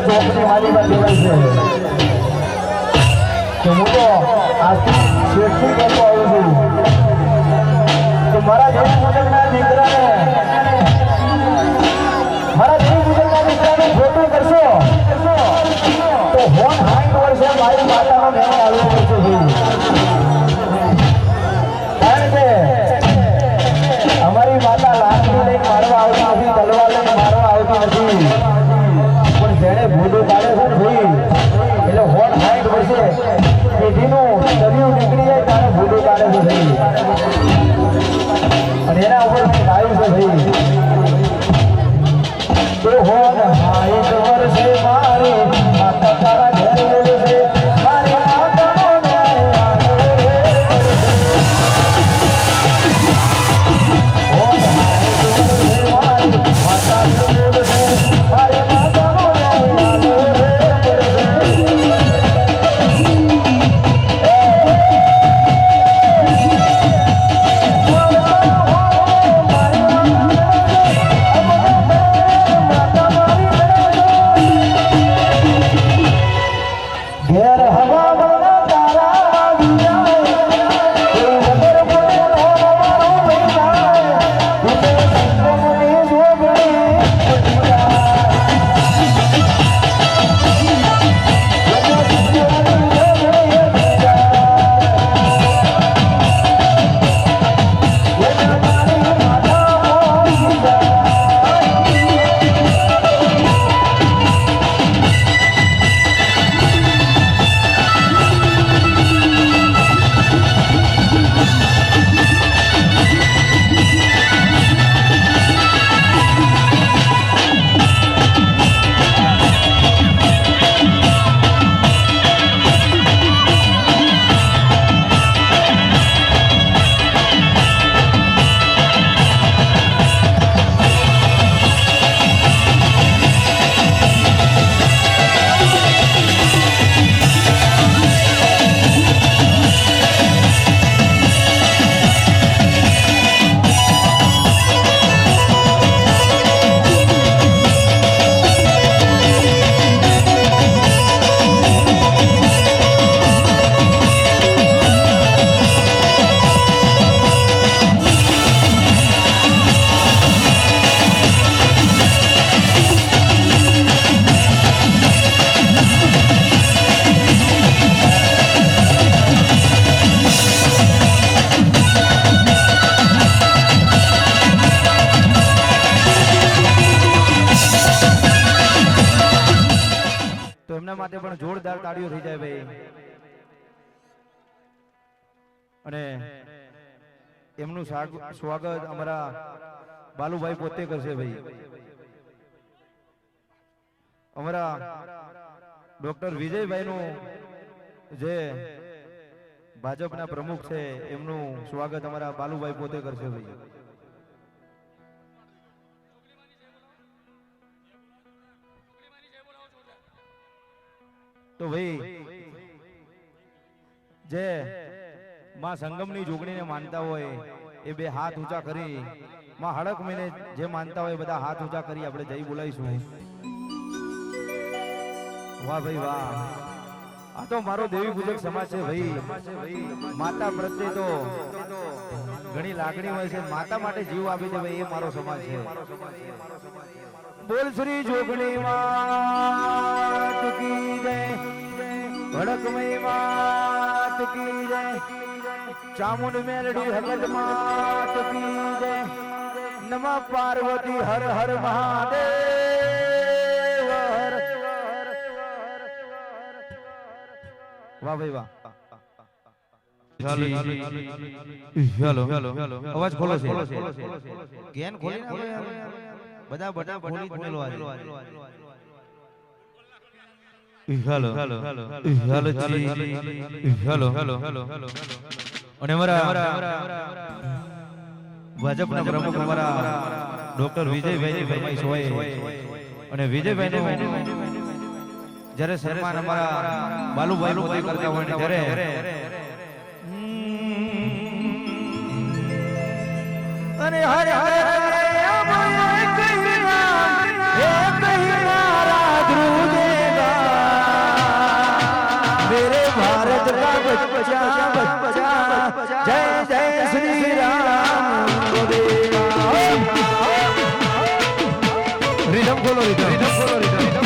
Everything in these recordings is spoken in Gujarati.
ચોકની માલિકા કહેવાય છે. તો હું તો આજથી શેઠથી કરતો આવું છું કે મારા દેવી મુજબના દીકરાને ખોટું કરશો તો હોન 60 વર્ષે મારી માતાનો ન્યાય આવ્યો પડશે કારણ કે અમારી માતા લાકડી લઈને મારવા આવતી નથી, તલવાર લઈને મારવા આવતી નથી, પણ જેને ભૂલું કાઢે છે ને ભાઈ એટલે હોન 60 વર્ષે પેઢીનું તલિયું નીકળી જાય ત્યારે ભૂલું કાઢે છે ભાઈ, અને એના ઉપર આવ્યું છે ભાઈ તો હોન 60 વર્ષે મારી માતા તારા ઘેર ગયેલું છે, મારી માતાનો ન્યાય આવ્યો રે. હોન 60 વર્ષે મારી માતા ગયેલું છે, મારી માતાનો ન્યાય આવ્યો રે. માટે પણ જોરદાર તાળીઓ થઈ જાય ભાઈ, અને એમનું સ્વાગત અમારા બાલુભાઈ પોતે કરશે ભાઈ. અમારા ડોક્ટર વિજયભાઈ નું જે ભાજપના પ્રમુખ છે એમનું સ્વાગત અમારા બાલુભાઈ પોતે કરશે ભાઈ. તો ભાઈ જે માં સંગમની જોગણીને માનતા હોય એ બે હાથ ઊંચા કરી, માં હડક મહિને જે માનતા હોય બધા હાથ ઊંચા કરી આપણે જઈ બોલાવીશું. વાહ ભાઈ વાહ, આ તો મારો દેવી પૂજક સમાજ છે ભાઈ. માતા પ્રત્યે તો ઘણી લાગણી હોય છે, માતા માટે જીવ આપી દે ભાઈ, એ મારો સમાજ છે. બોલ શ્રી જોગણી માત કી જય, ભડકમય માત કી જય, ચામુંડ મેલડી હગત માત કી જય, નમઃ પાર્વતી હર હર મહાદેવ હર. વાહ ભાઈ વાહ. અવાજ ખોલો છે, ગેન ખોલી બધા બધા ખોલી ખોલો આજે. Hello hello hello hello hello hello. અને અમારા ભાજપના પ્રમુખ અમારા ડોક્ટર વિજયભાઈની ફરમાઈશ હોય, અને વિજયભાઈ જ્યારે સન્માન અમારા બાલુભાઈ પોતે કરતા હોય ને ત્યારે અને હરે હરે કહીના રાધરુજે જય જય શ્રી રામ રીધમ ખોલો રીધમ ખોલો રીધમ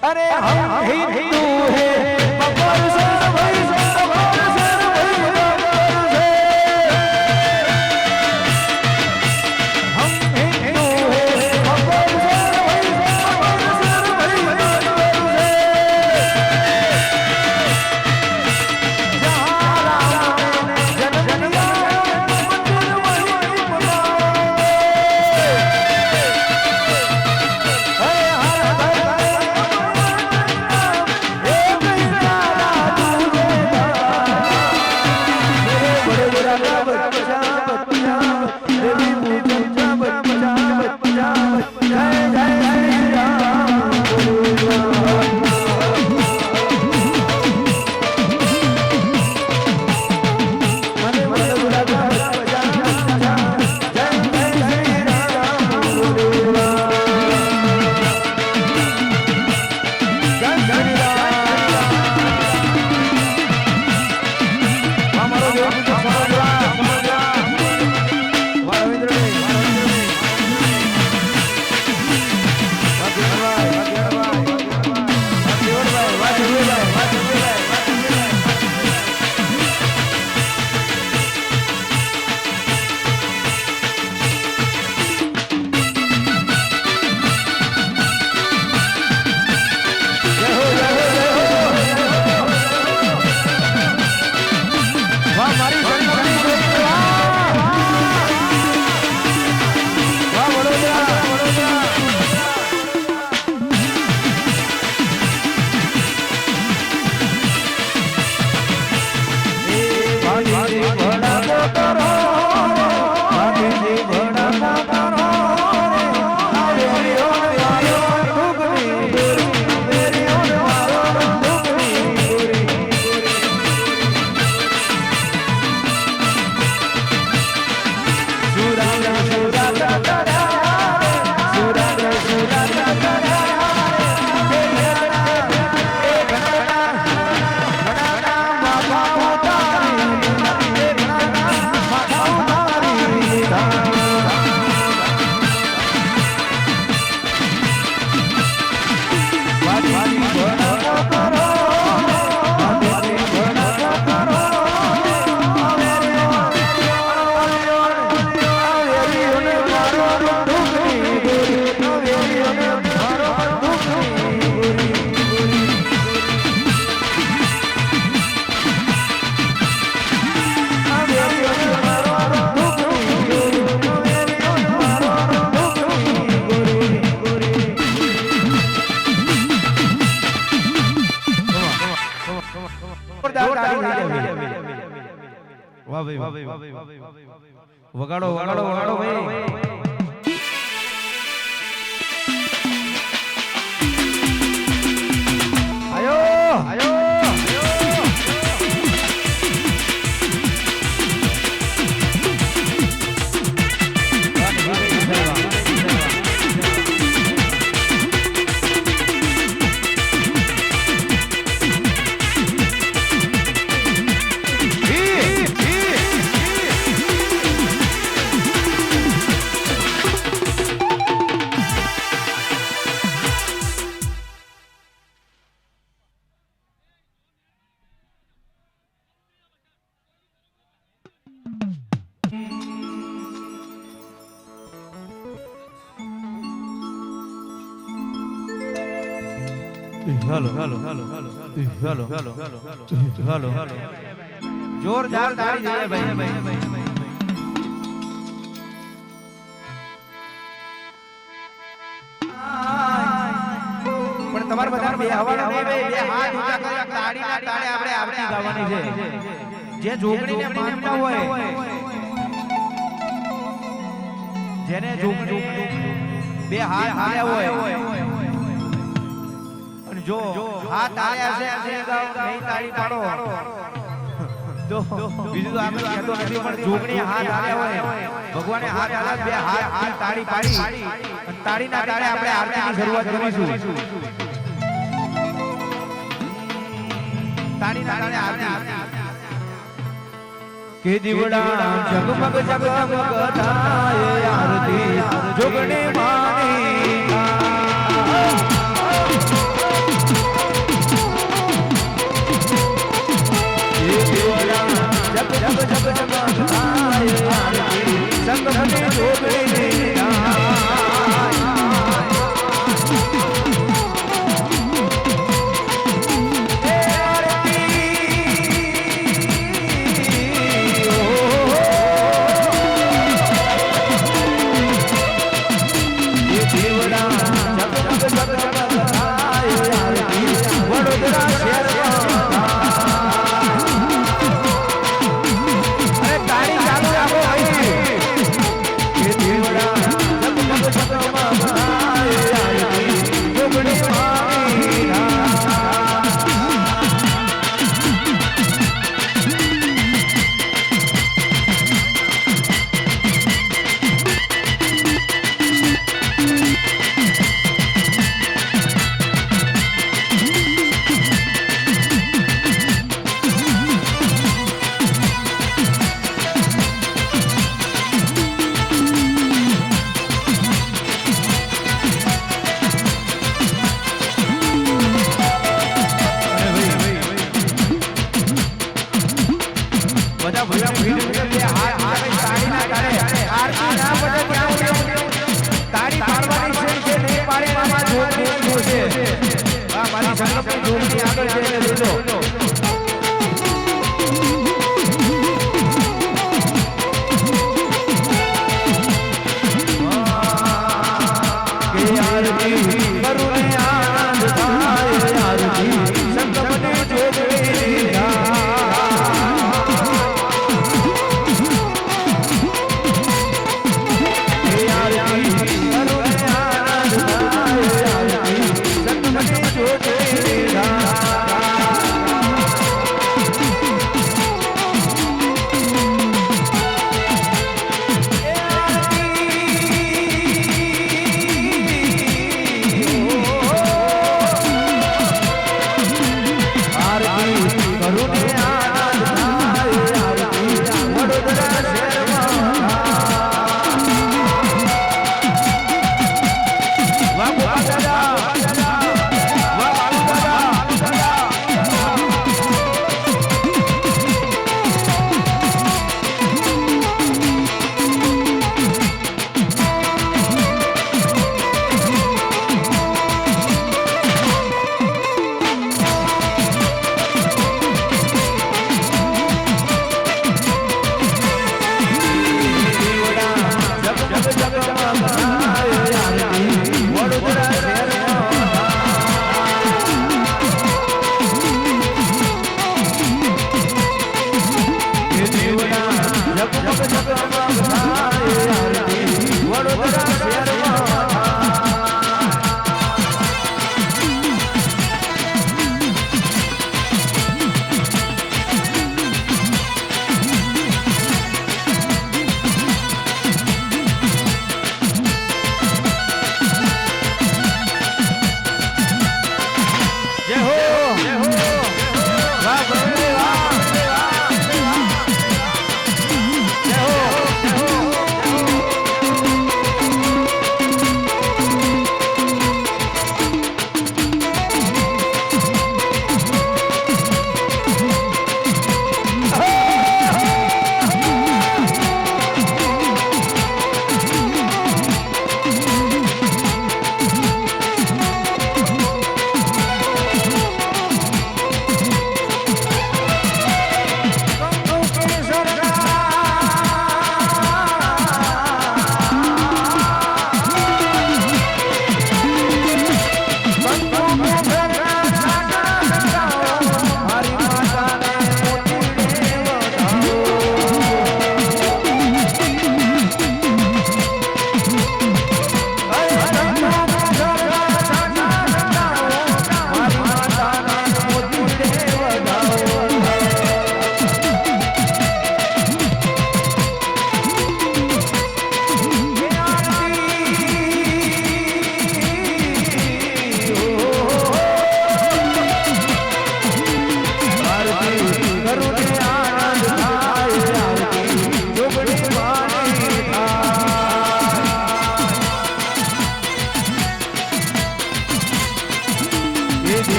अरे हम हिंदू है बबर से भाई बबर से हम हिंदू है बबर से भाई जहाँ राम ने जन्म लिया વાહ ભાઈ વગાડો વગાડો વગાડો ભાઈ આયો આયો હાલો હાલો હાલો હાલો હાલો હાલો હાલો હાલો જોરદાર તાળી જાય ભાઈ પણ તમારે બધા બે હવાનો નહીં બે હાથ ઊંચા કરી તાળીના તાળે આપણે આરતી ગાવાની છે જે જોગણીને માનતા હોય જેને જોગણી બે હાથ હાલ્યા હોય અને જો હાથ હાલ્યા છે નહીં તાળી પાડો તો બીજું તો આપણે કહેતો નથી પણ જોગણી હાથ હાલ્યા હોય ભગવાને હાથ હાલ્યા બે હાથ તાળી પાડી અને તાળીના તાળે આપણે આરતીની શરૂઆત કરીશું તાળીના તાળે આરતી કે દીવડા જગમગ જગમગ થાય આરતી જોગણી માની जब जब जब जब आए आरती संग बने जोगणी वडोदरा शहर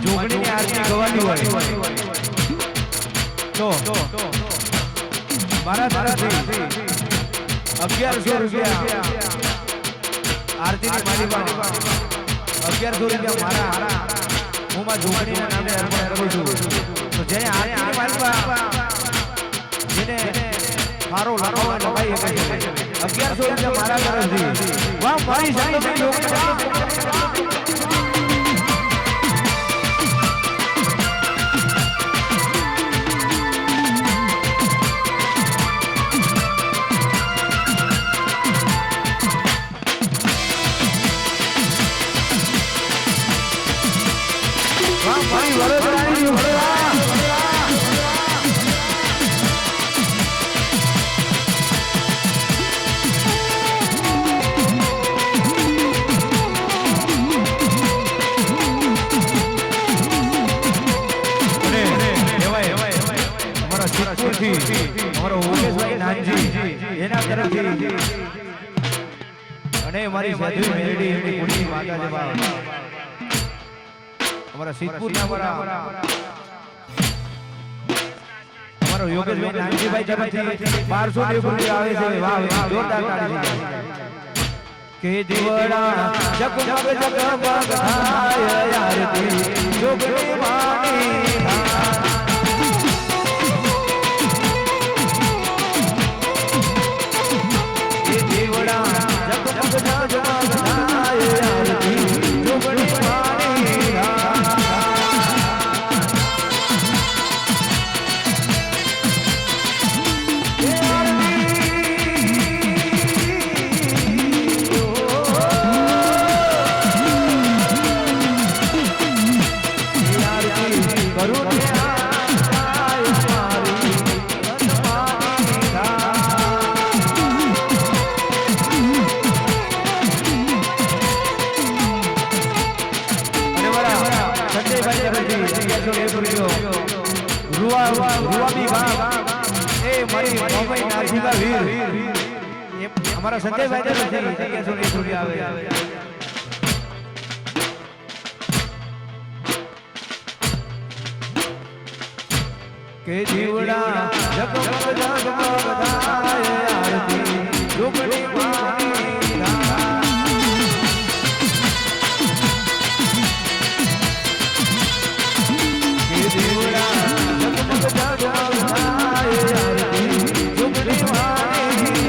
જોગણીની આરતી ગવાની હોય તો મારા તરફથી 1100 રૂપિયા આરતીની મારી પાસે 1100 રૂપિયા મારા હું માં જોગણીના નામે અર્પણ કરું છું તો જેને આરતીની મારી પાસે જેને મારો લગાવવા લગાઈ શકે 1100 રૂપિયા મારા તરફથી વાહ મારી સાથે જોગણી અમારો ઉમેશભાઈ નાનજી એના તરફથી અને મારી સાધુ મેરડી એમની પુણ્ય માતા છે બાપ અમારા સિદ્ધપુરના અમારો યોગેશભાઈ નાનજીભાઈ તરફથી 1200 રૂપિયા આવે છે વાહ જોરદાર તાળી કે દીવડા જગમગ જગમગ થાય આરતી જોગણી માની हमारा संजय भाई के जीवड़ा जगमग जगमग धाय आरती जोगणी मानी के जीवड़ा जगमग जगमग धाय आरती जोगणी मानी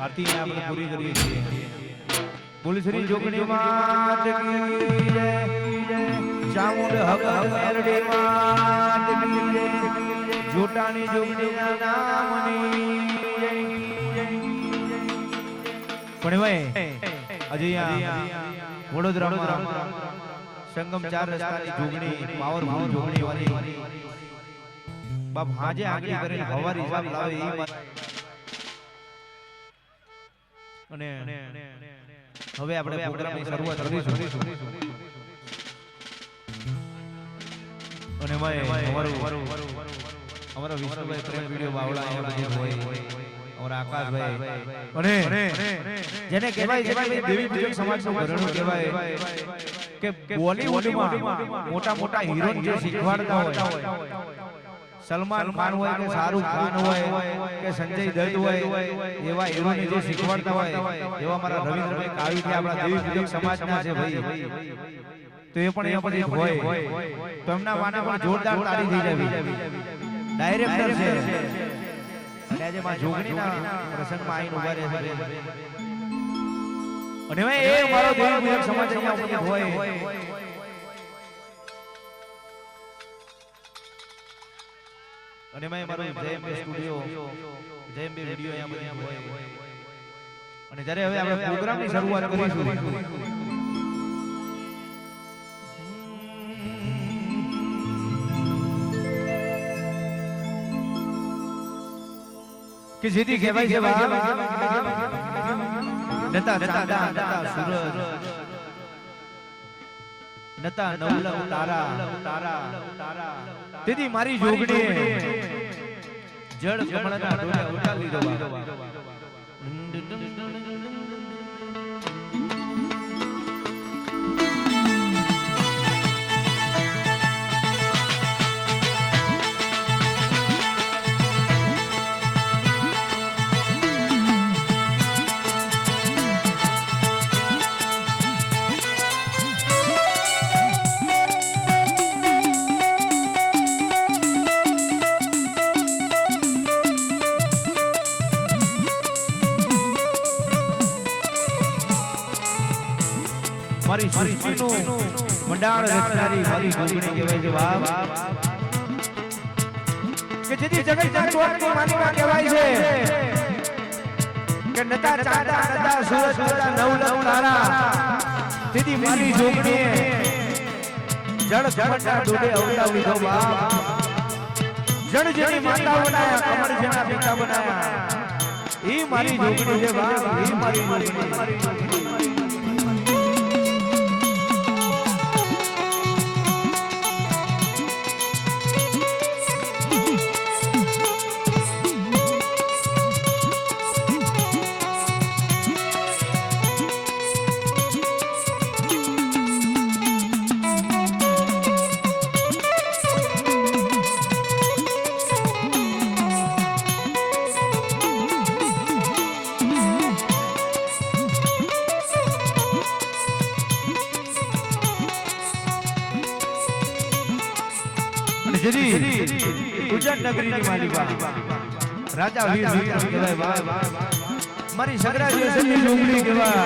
આરતી આપણે પૂરી કરીએ છીએ બોલ શ્રી જોગણી માત કી જય ચામુંડ હગર મેરડી માત કી જય જોટાની જોગણીના નામની જય પણ ભાઈ અજય વડોદરામાં સંગમ 4 રસ્તાની જોગણી પાવરફુલ જોગણી વાળી બાપ હાજે આગળ કરીને હવારી હિસાબ લાવે ઈ અને હવે આપણે પ્રોગ્રામની શરૂઆત કરીશું અને ભાઈ અમારો વિષ્ણુભાઈ પ્રેમ વિડિયો બાવળા અહીંયા બધું હોય અમારા આકાશભાઈ અને જેને કહેવાય છે ભાઈ દેવી પૂજક સમાજનું ઘરેણું કહેવાય કે બોલિવૂડમાં મોટા મોટા હીરોઈન જે શીખવાડતા હોય સલમાન ખાન હોય કે શાહરુખ ખાન હોય કે સંજય દત્ત હોય એવા હીરોને જે શીખવાડતા હોય એવા મારા રવિન્દ્રભાઈ કાવીથી આપણા દેવી પૂજક સમાજના છે ભાઈ તો એ પણ અહીંયા પછી હોય તો એમના વાને પણ જોરદાર તાળી થઈ જાવી ડાયરેક્ટર છે અને આજે માં જોગણીના પ્રસંગમાં આવીને ઉભા રહે છે અને ભાઈ એ મારો દેવી પૂજક સમાજ અહીંયા ઉપસ્થિત હોય અને મેં મારો જયંબે સ્ટુડિયો જયંબે વિડિયો અહીંયા બધી હોય અને જ્યારે હવે આપણે પ્રોગ્રામની શરૂઆત કરીશું કે જેથી કહેવાય છે નતા ચાંદા નતા સૂરજ નતા નવલખ તારા તેથી મારી જોગણી જળ કમળના ડોલે ઉઠા લીધો મારી સૃષ્ટિનું મંડાળ રચનારી મારી જોગણી કહેવાય છે બાપ કે જેથી જગત જગતની માલિકા કહેવાય છે કે નતા ચાંદા નતા સૂરજ નતા નવલખ તારા તેથી મારી જોગણીએ જળ જળના ડોલે અવતાર લીધો બાપ જળ જેની માતા બનાયા કમળ જેના પિતા બનાયા ઈ મારી જોગણી છે બાપ ઈ મારી જોગણી ગુજરાત નગરીની માલિકા રાજા વીર વિક્રમ કહેવાય મારી સગરા દેશની જોગણી કહેવાય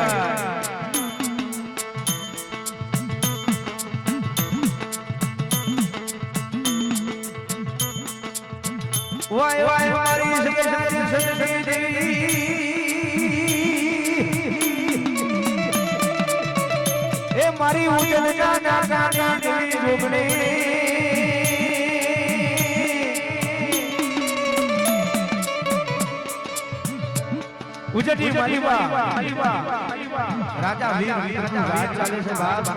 વાય વાય મારી સગરા દેશની દેવી એ મારી ઉજળના નાના દેવી જોગણી ઉજટી માલિકા રાજા વીર વિક્રમનું રાજ ચાલે છે બાપ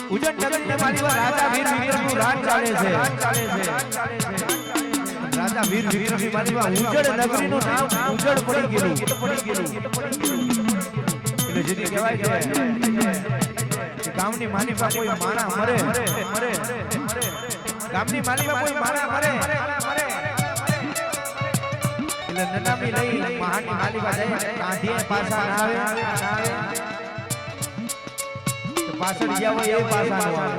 ઉજટ નગરની માલિકા રાજા વીર વિક્રમનું રાજ ચાલે છે રાજા વીર વિક્રમની માલિકા ઉજટ નગરીનું નામ ઉજટ પડી ગયું એટલે જેથી કહેવાય છે કે ગામની માલિકા કોઈ માણા મરે ગામની માલિકા કોઈ માણા મરે નનામી લઈ મહાની માલિકા જાય કાંધીએ પાછા ના આવે તો પાછળ ગયા હોય એ પાછા નો આવે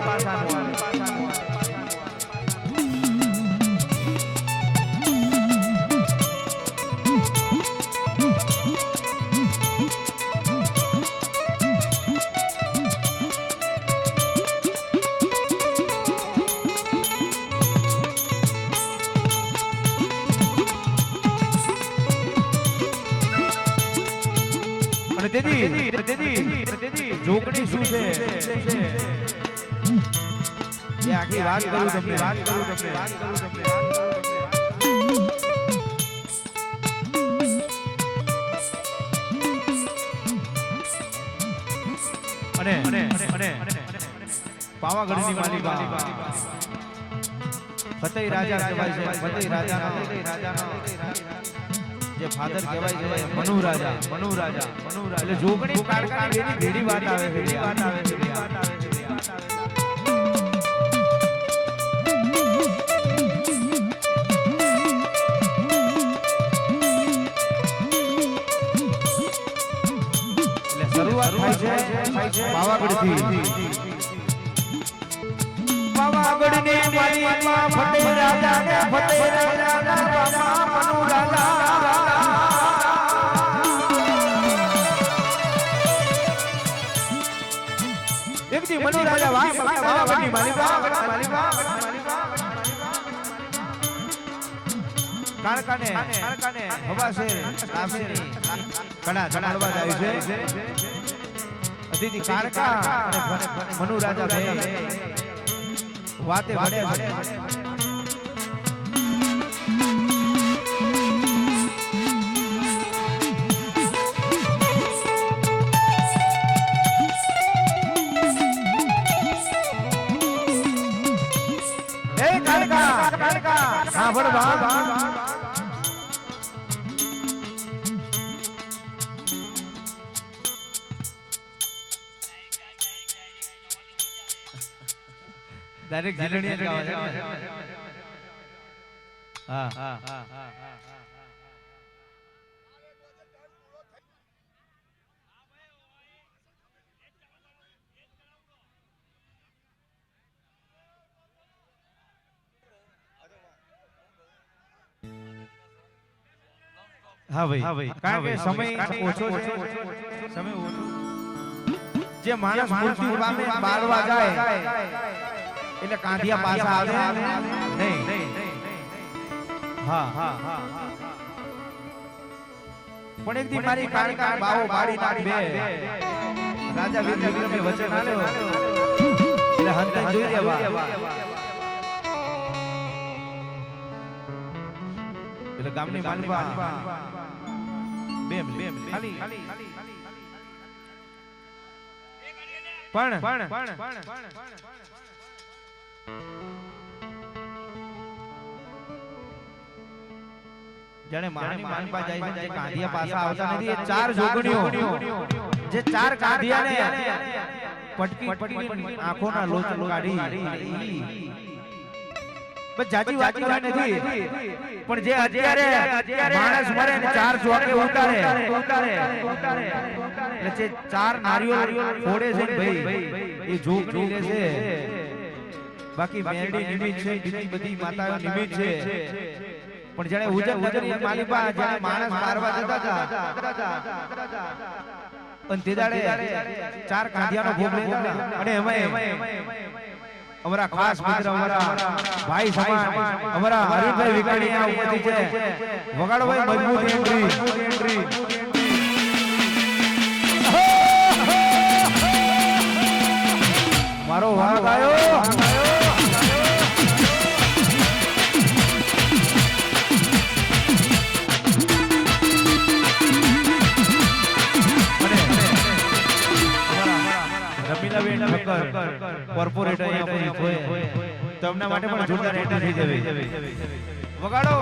તેથી જોગણી શું છે એ આખી વાત કરું તમને અને પાવાગઢની માલિકા ફતેહ રાજા કહેવાય છે ફતેહ રાજાનો જે ફાધર કહેવાય છે મનુ રાજા એટલે જોગણી કાળકાની એની ભેડી વાત આવે છે શરૂઆત થાય છે પાવાગઢથી પાવાગઢની માલિકા ફતેહ રાજા ને ફતેહ રાજાના બાપા મનુ રાજા એકદી મનુ રાજા પાવાગઢની માલિકા કાળકાને હવા છે કાફીની ઘણા જમાડવા જાય છે અતિથિ કાળકા અને મનુ રાજા બે વાતે વડે એ કાળકા સાંભળ ડાયરેક્ટ જીલણી જ ગાવા છે હા ભાઈ કારણ કે સમય ઓછો છે સમય ઓછો જે માણસ મૂર્તિ પામે બાળવા જાય એટલે કાંધિયા પાછા આવે નહીં હા પણ એક દી મારી કાળકા બાવો બાળી નાખ બે રાજા વિક્રમે વચન આલ્યો એટલે હંતે જોઈ લેવા એટલે ગામની માલિકા બે ખાલી પણ જાણે માની માનપા જાય છે જે કાંધિયા પાછા આવતા નથી એ ચાર જોગણીઓ જે ચાર કાંધિયાને પટકી આંખોના લોચન કાઢી બસ જાજી વાતી હોય નથી પણ જે અત્યારે માણસ મરે ને ચાર ચોકે ઉતારે એટલે જે ચાર નારીઓ ફોડે છે ભાઈ એ જોગણી લે છે બાકી મેરડી નિમિત્ત છે બીજી બધી માતાઓ નિમિત્ત છે પણ જાણે ઉજરની માલિકા જાણે માણસ મારવા જતા હતા અને તે દાડે ચાર કાંધિયાનો ભોગ લેતા અને એમાં અમારા ખાસ મિત્ર અમારા ભાઈ સમાન અમારા હરીભાઈ વિકાણીયા ઉપરથી છે વગાડો ભાઈ મજબૂત એન્ટ્રી મારો વાગ આવ્યો કોર્પોરેટ તમને માટે પણ જોરદાર એન્ટ્રી થઈ જવી વગાડો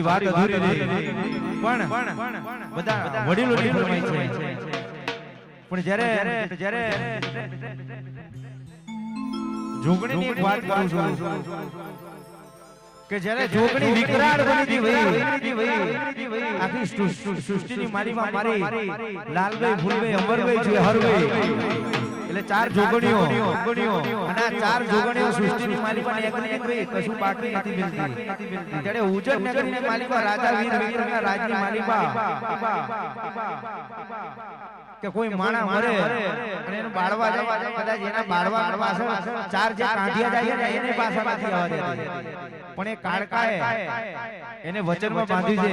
આપણી વાત અધૂરી રહી પણ બધા વડીલોની ફરમાઈ છે પણ જ્યારે જોગણીની એક વાત કરું છું કે જ્યારે જોગણી વિકરાળ બની હતી આખી સૃષ્ટિની મારીમાં મારી લાલભાઈ ફૂલભાઈ અમરભાઈ છે હરભાઈ એટલે ચાર જોગણીઓ અને આ ચાર જોગણીઓ સૃષ્ટિની માલિકા એક ભાઈ કશું બાકી નથી મિલતી ત્યારે ઉજ્જૈન નગરની માલિકા રાજા વીર વિક્રમના રાજની માલિકા કે કોઈ માણા મરે અને એનું બાળવા જાય કદાચ એના બાળવા પાછળ ચાર જે કાંઠિયા જાય ને એને પાછા નથી આવવા દેતી પણ એ કાળકાએ એને વચનમાં બાંધી છે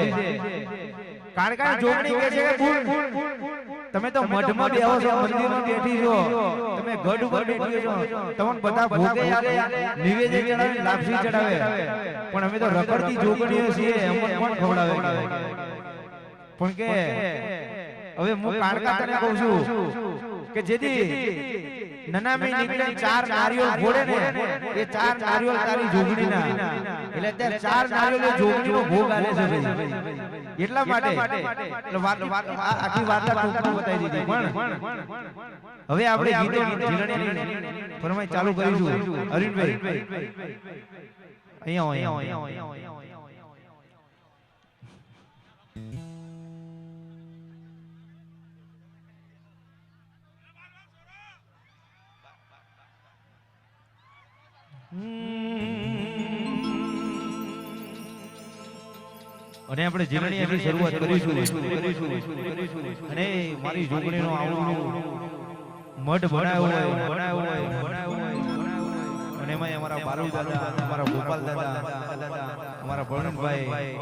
કાળકાએ જોગણી કહે છે કે તમે તો મઠમાં બેહો છો મંદિરમાં બેઠી છો તમે ગઢ ઉપર બેઠી છો તમને બધા ભોગે આવે નિવેદન ચડાવે લાપસી ચડાવે પણ અમે તો રખડતી જોગણીઓ છીએ એમ કોણ ખવડાવે પણ કે હવે હું કાળકા તને કહું છું કે જેથી નનામી નીકળે ચાર નારિયેળ ફોડે ને એ ચાર નારિયેળ તારી જોગણીના એટલે તે ચાર નારિયેળ જોગણીનો ભોગ આલે છે ભાઈ એટલા માટે એટલે આખી વાર્તા ટૂંકમાં બતાવી દીધી પણ હવે આપણે ગીતો જીરણીની ફરમાઈ ચાલુ કરીશું અરવિંદભાઈ અહીંયા અને આપણે જીવનની એની શરૂઆત કરીશું અને મારી જોગણીનો આવડું મઠ બનાવ્યો હોય અને એમાં અમારા બાલુ દાદા અમારા ગોપાલ દાદા અમારા ભરણભાઈ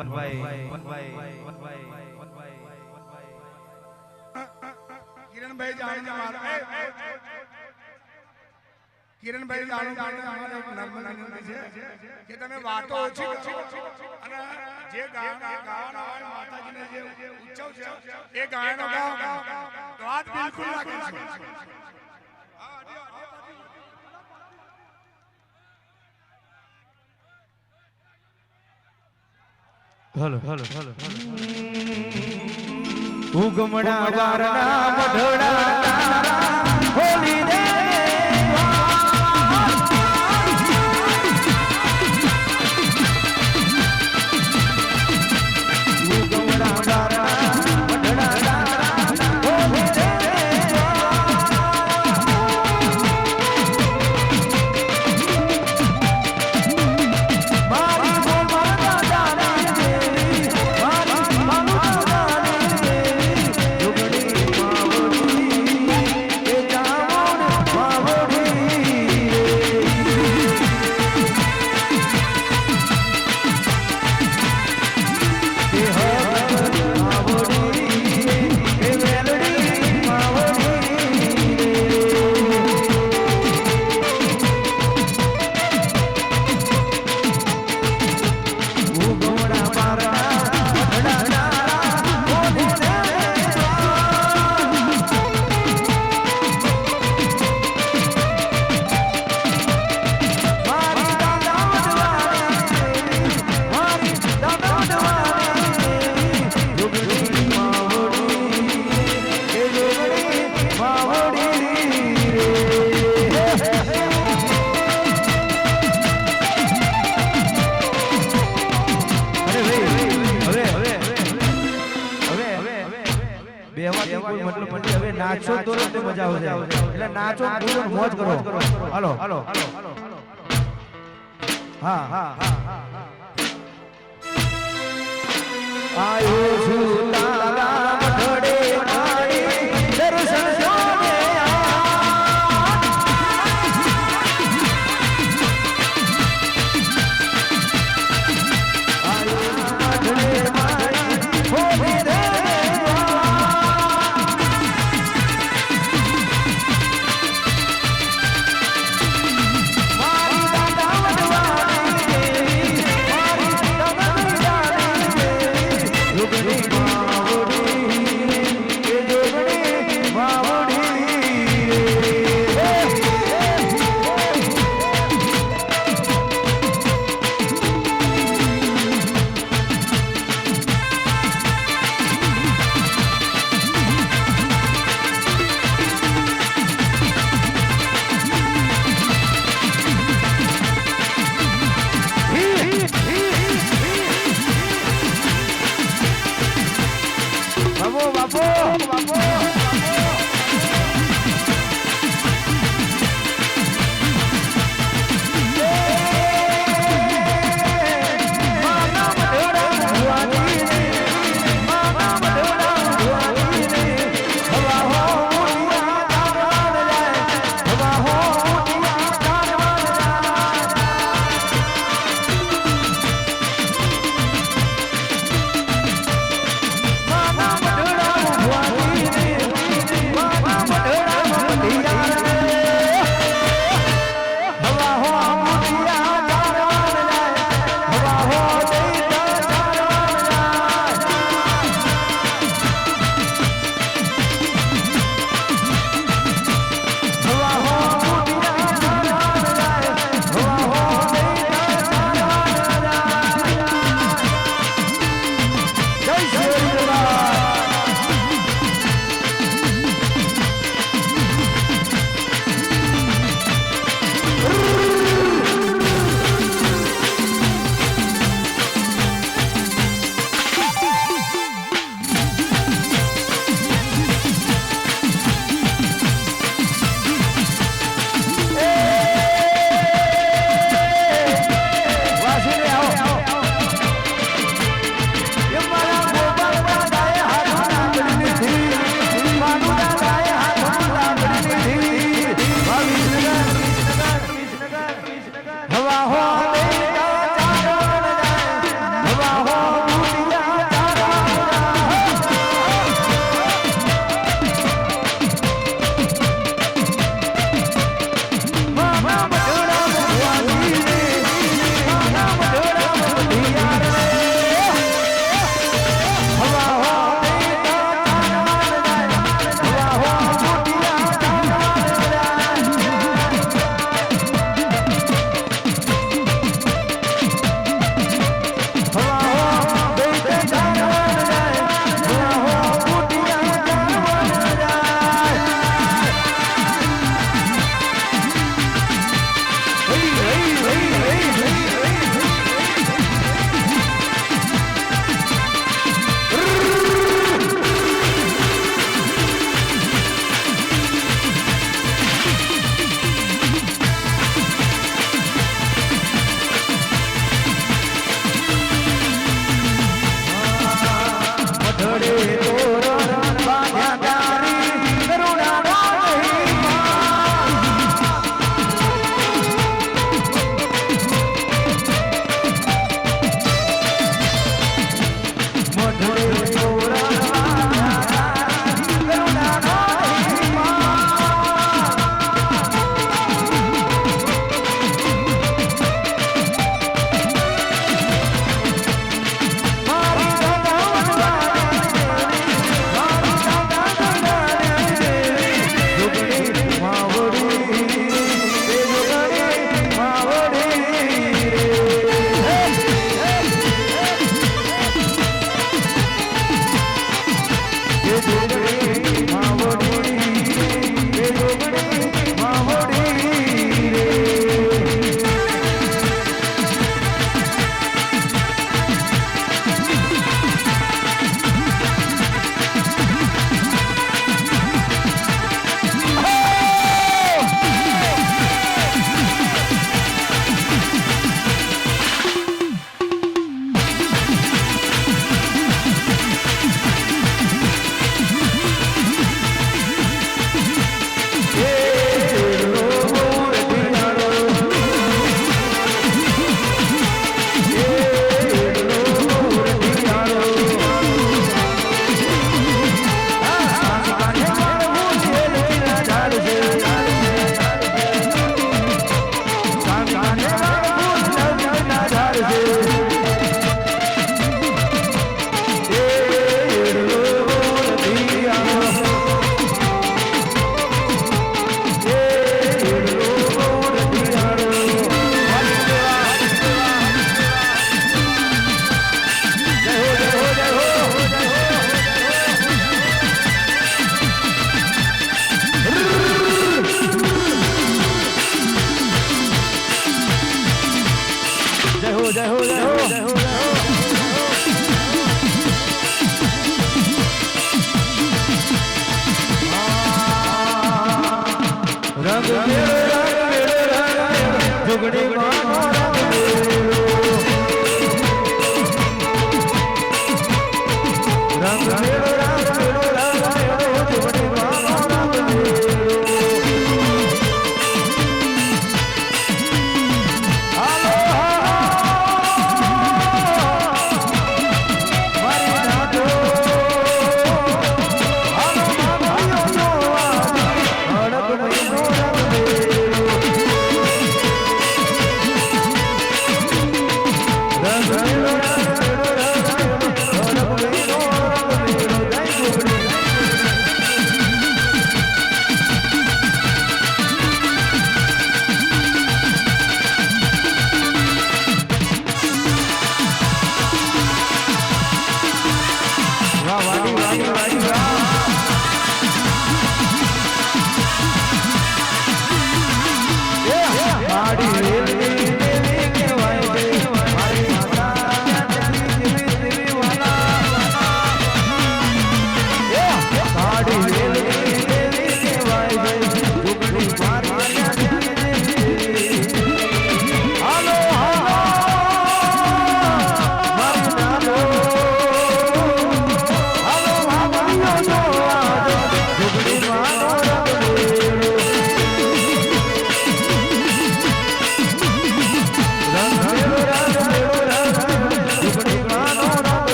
કિરણભાઈ જાણો કે તમે વાતો ઓછી અને જે ગાવાના હોય માતાજીને જે ઉત્સવ છે એ ગાયનો ગાવ તો વાત બિલકુલ રાખી હલો ઉગમણા વારના મઢડા તારા હોલી દે નાચો તો મજા આવશે એટલે નાચો કૂદો મોજ કરો હાલો હા આયો છું તારા મઢડે મારી દર્શન જોને આયો મઢડે મારી હોલી દે Look at me.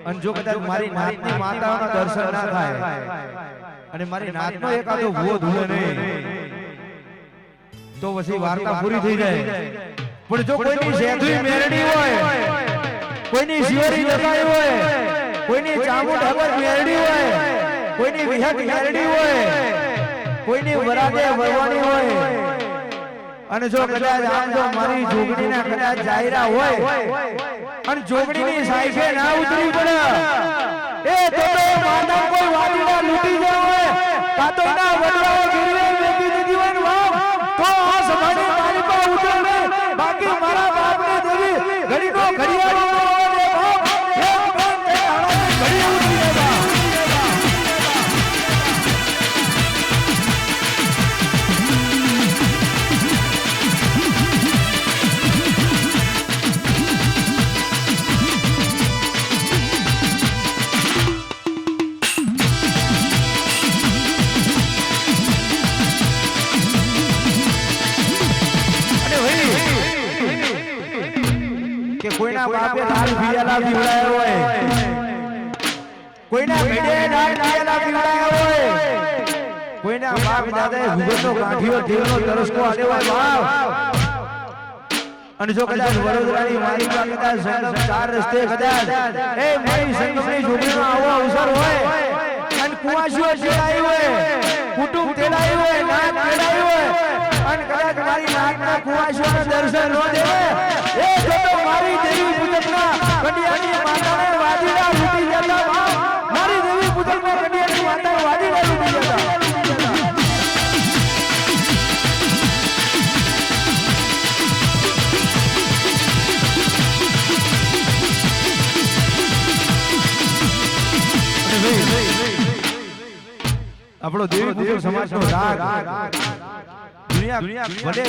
અને જો કદાચ મારી નાતની માતાઓના દર્શન ના થાય અને મારી નાતનો એકાદો ભૂવો ધૂળે નહીં તો પછી વાર્તા પૂરી થઈ જાય. પણ જો કોઈની સેધુઈ મેરડી હોય, કોઈની શિવરી લગાઈ હોય, કોઈની ચામુંડ હગર મેરડી હોય, કોઈની વિહત મેરડી હોય, કોઈની વરાદે વરવાની હોય અને જો કદાચ આમ જો મારી જોગણીના કદાચ જાયરા હોય અને જોગણીની સાઈફે ના ઉતરી પડે એ તો માતા કોઈ વાડીના લૂટી જાય કાતો ના વડવાઓ ગીરવે મેકી દીધી હોય ને તો આ સમાડી મારી પર ઉતરે નહીં. બાકી મારા બાપને દેવી ઘડીનો ઘડિયાળો આવે બાપ એક બંધ એ હાડા ઘડી ઉતરી જતા. કે કોઈના બાપે લાલ પીળા પીવડાયો હોય, કોઈના ભેડે લાલ પીળા પીવડાયો હોય, કોઈના બાપ દાદાએ ભૂગતનો કાઠીઓ દેવનો તરસકો આલ્યો હોય બાપ. અને જો કદાચ વડોદરાની મારી પાસે કદાચ ચાર રસ્તે કદાચ એ મારી સંગમની જોડીનો આવો અવસર હોય અને કુવાસીઓ તેડાઈ હોય, કુટુંબ તેડાઈ હોય, નાક તેડાઈ હોય અને કદાચ મારી નાકના કુવાસીઓના દર્શન ન દેવે એ જો તો મારી દેવી પૂજકના કડિયાની માતાને વાદીડા લૂટી જતા બાપ. મારી દેવી પૂજકના કડિયાની માતાને વાદીડા લૂટી જતા. આપણો દેવી પૂજક સમાજનો રાગ દુનિયા ભલે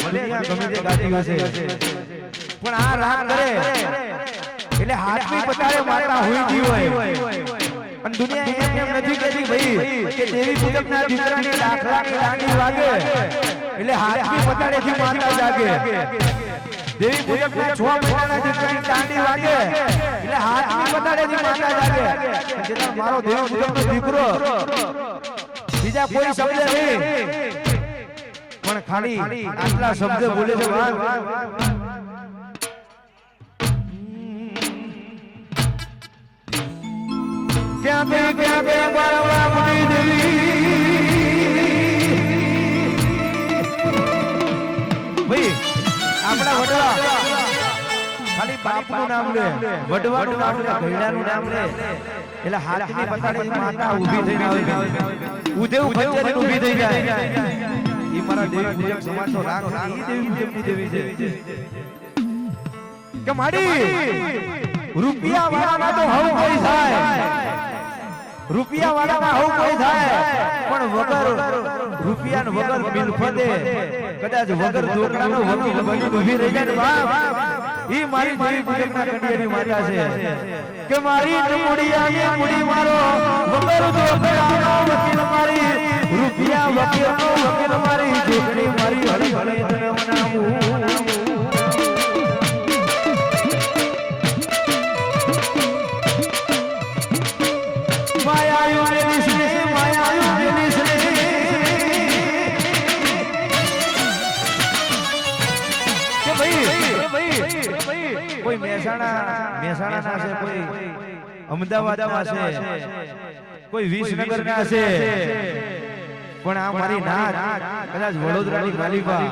દુનિયા ગમે તે ગાતી હશે પણ આ રાગ કરે એટલે હાથની પતાળે માતા હોઈ ગઈ હોય અને દુનિયા એમ નથી કહેતી ભાઈ કે દેવી પૂજકના દીકરાની લાખલાની દાંડી વાગે એટલે હાથની પતાળેથી માતા જાગે. દેવી પૂજકના 6 મહિનાના દીકરાની દાંડી વાગે એટલે હાથની પતાળેથી માતા જાગે. જેના મારો દેવી પૂજકનો દીકરો બીજા કોઈ શબ્દ નહીં પણ ખાલી આટલા શબ્દ બોલે છે વાત. ક્યાં બે બાળવા મુની દેવી ભાઈ આપણા વડવા ખાલી બાપનું નામ લે, વડવાનું નામ લે, ઘરડાનું નામ લે એટલે હાથની પતાળે માતા ઊભી થઈને આવે, ઉદેવ ખંજરે ઊભી થઈ જાય. ઈ મારા દેવી પૂજક સમાજનો રાગ છે. ઈ દેવી પૂજકની દેવી છે કે માડી રૂપિયા વાળામાં તો હવ કોઈ થાય, રૂપિયા વાળામાં હવ કોઈ થાય પણ વગર રૂપિયા વગર બિલફતે કદાચ વગર દોકડાનો વકીલ બની ઊભી રહી જાય બાપ. ઈ મારી દેવી પૂજકના કડિયાની માતા છે કે મારી મુડિયાની મુડી મારો વગર દોકડાનો વકીલ મારી, રૂપિયા વકીલનો વકીલ મારી, જોગણી મારી હળી હળી તને મનાવું. માયા મેરી શ્રી, માયા મેરી શ્રી કે ભાઈ કોઈ મહેસાણા ના છે, કોઈ અમદાવાદ માં છે, કોઈ વિસનગર ના છે પણ આ મારી નાક કદાચ વડોદરાની માલિકા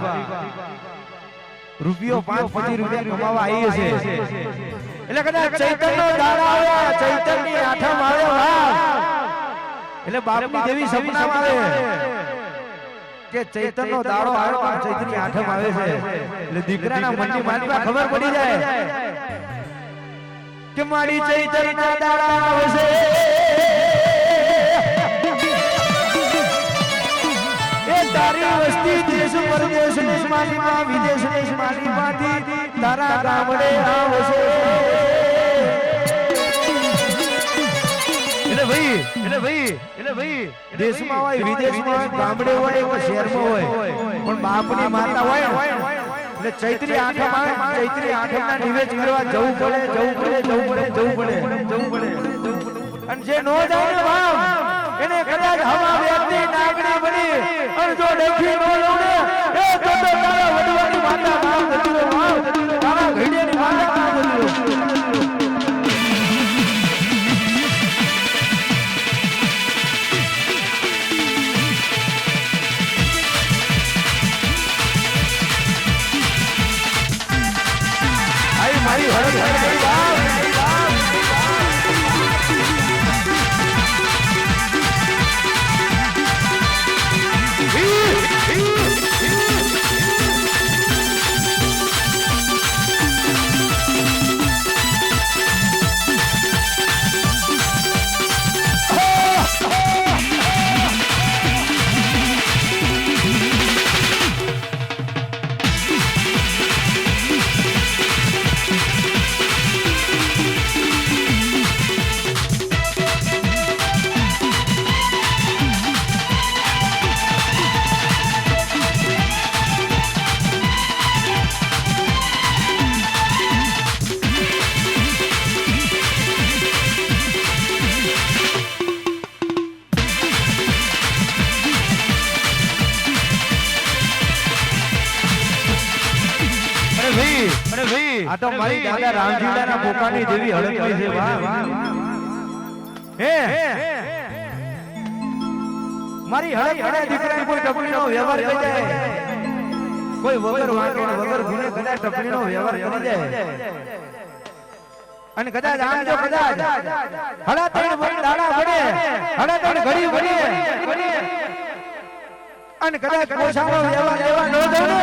રૂપિયો 5-25 રૂપિયા કમાવા આવી છે એટલે કદાચ ચૈતનનો દાડો આવે, ચૈતનની આઠમ આવે એટલે બાપની દેવી સપનામાં આવે કે ચૈતનનો દાડો આવે પણ ચૈતનની આઠમ આવે છે એટલે દીકરાના મનની માલિકા ખબર પડી જાય કે મારી ચૈતનના દાડા આવશે. તારી વસ્તી દેશ પરદેશ દેશમાંથી વિદેશ દેશમાંથી તારા ગામડે આવશે. એટલે ભાઈ દેશમાં હોય, વિદેશમાં હોય, ગામડે હોય કે શહેરમાં હોય પણ બાપની માતા હોય એટલે ચૈત્રી આઠમ આવે, ચૈત્રી આઠમના નિવેદ કરવા જવું પડે. અને જે નો જાય બાપ એને કદાચ હવા વ્યક્તિ નાગરી બની અને જો દેખી નો લઉને એ તો તારા વડવાની માતા નામ ધરજો બાપ, તારા ઘડિયાની માતા નામ ધરજો. આઈ મારી હરખ બાપ આ તો મારી દાદા રામજીલાના પોકાની જેવી હળકવી છે વાહ હે મારી હળકવાના દીકરાને કોઈ ટપણીનો વ્યવહાર કરી જાય કોઈ વગર વાંકે વગર ગુને કદાચ ટપણીનો વ્યવહાર કરી જાય અને કદાચ આમ જો કદાચ હળા ત્રણ દાડા પડે હળા ત્રણ ઘડી પડે અને કદાચ કોસાનો વ્યવહાર લેવા ન દઉં ને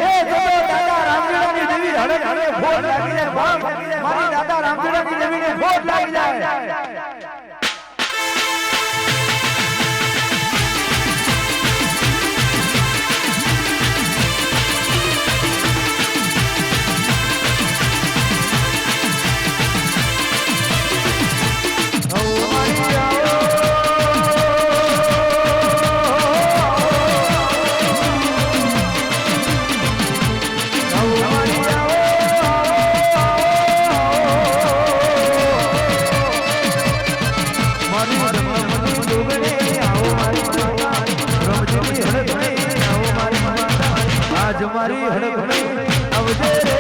એ જો દાદા રામજીલાની દેવી હળે હળે ફોટ લાગી જાય બાપ મારી દાદા રામજીલાની દેવીને ફોટ લાગી જાય મારી હડકણી આવજે રે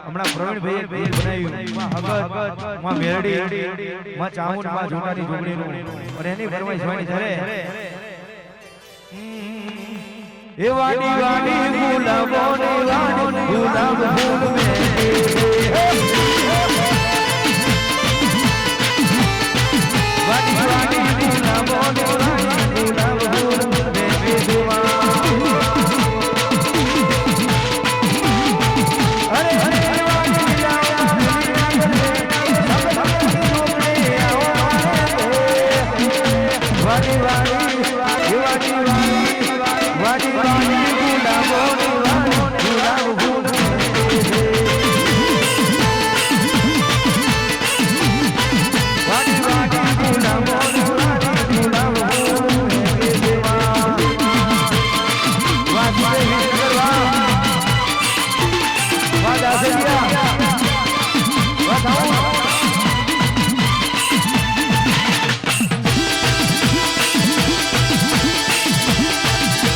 હમણાં પ્રવીણભાઈએ ભેજ બનાવ્યું માં મેરડી માં ચામુંડ માં જોટાની જોગણીનું અને એની ફરમાઈશ વાણી ધરે એ વાડી વાડી ગુલાબો ને વાડી ગુલાબ ફૂલ મે વાડી વાડી ગુલાબો ને વાડી ગુલાબ ફૂલ મે બેસવા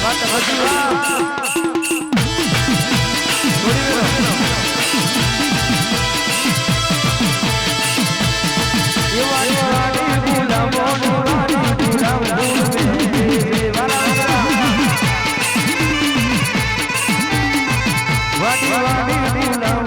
What the વાડી વાડી